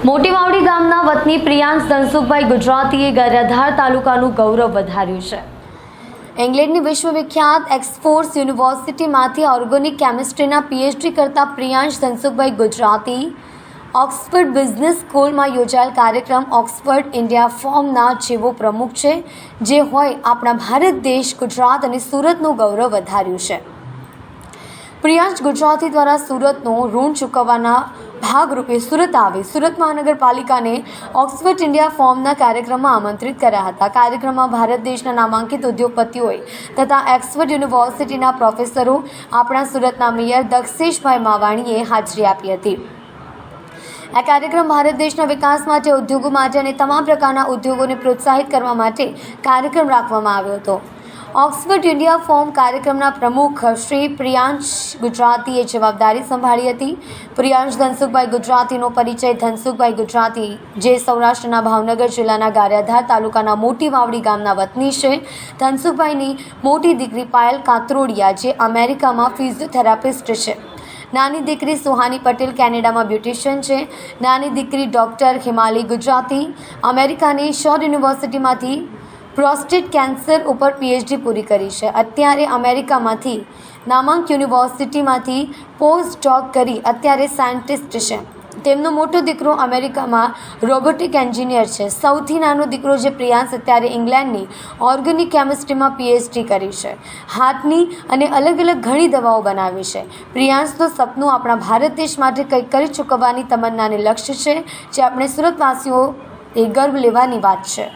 મોટી વાવડી ગામના વતની પ્રિયાંશ ધનસુખભાઈ ગુજરાતીએ ગારિયાધાર તાલુકાનું ગૌરવ વધાર્યું છે. ઇંગ્લેન્ડની વિશ્વવિખ્યાત એક્સફોર્સ યુનિવર્સિટીમાંથી ઓર્ગેનિક કેમિસ્ટ્રીના પીએચડી કરતા પ્રિયાંશ ધનસુખભાઈ ગુજરાતી ઓક્સફર્ડ બિઝનેસ સ્કૂલમાં યોજાયેલ કાર્યક્રમ ઓક્સફર્ડ ઇન્ડિયા ફોર્મના જેવો પ્રમુખ છે, જે હોય આપણા ભારત દેશ ગુજરાત અને સુરતનું ગૌરવ વધાર્યું છે. પ્રિયાંશ ગુજરાતી દ્વારા સુરતનું ઋણ ચૂકવવાના ભાગરૂપે સુરત આવી સુરત મહાનગરપાલિકાને ઓક્સફર્ડ ઇન્ડિયા ફોર્મના કાર્યક્રમમાં આમંત્રિત કર્યા હતા. કાર્યક્રમમાં ભારત દેશના નામાંકિત ઉદ્યોગપતિઓએ તથા ઓક્સફર્ડ યુનિવર્સિટીના પ્રોફેસરો, આપણા સુરતના મેયર દક્ષેશભાઈ માવાણીએ હાજરી આપી હતી. આ કાર્યક્રમ ભારત દેશના વિકાસ માટે, ઉદ્યોગો માટે અને તમામ પ્રકારના ઉદ્યોગોને પ્રોત્સાહિત કરવા માટે કાર્યક્રમ રાખવામાં આવ્યો હતો. ઓક્સફર્ડ ઇન્ડિયા ફોર્મ કાર્યક્રમના પ્રમુખ શ્રી પ્રિયાંશ ગુજરાતીએ જવાબદારી સંભાળી હતી. પ્રિયાંશ ધનસુખભાઈ ગુજરાતીનો પરિચય. ધનસુખભાઈ ગુજરાતી જે સૌરાષ્ટ્રના ભાવનગર જિલ્લાના ગારિયાધાર તાલુકાના મોટી વાવડી ગામના વતની છે. ધનસુખભાઈની મોટી દીકરી પાયલ કાતરોડિયા જે અમેરિકામાં ફિઝિયોથેરાપિસ્ટ છે. નાની દીકરી સુહાની પટેલ કેનેડામાં બ્યુટિશિયન છે. નાની દીકરી ડૉક્ટર હિમાલી ગુજરાતી અમેરિકાની શોર્ડ યુનિવર્સિટીમાંથી પ્રોસ્ટેટ કેન્સર ઉપર પીએચડી પૂરી કરી છે. અત્યારે અમેરિકામાંથી નામાંક યુનિવર્સિટીમાંથી પોસ્ટ ડોક કરી અત્યારે સાયન્ટિસ્ટ છે. તેમનો મોટો દીકરો અમેરિકામાં રોબોટિક એન્જિનિયર છે. સૌથી નાનો દીકરો જે પ્રિયાંશ અત્યારે ઇંગ્લેન્ડની ઓર્ગેનિક કેમિસ્ટ્રીમાં પીએચડી કરી છે. હાથની અને અલગ અલગ ઘણી દવાઓ બનાવી છે. પ્રિયાંશનું સપનું આપણા ભારત દેશ માટે કંઈક કરી ચૂકવવાની તમન્નાને લક્ષ્ય છે, જે આપણે સુરતવાસીઓ એ ગર્વ લેવાની વાત છે.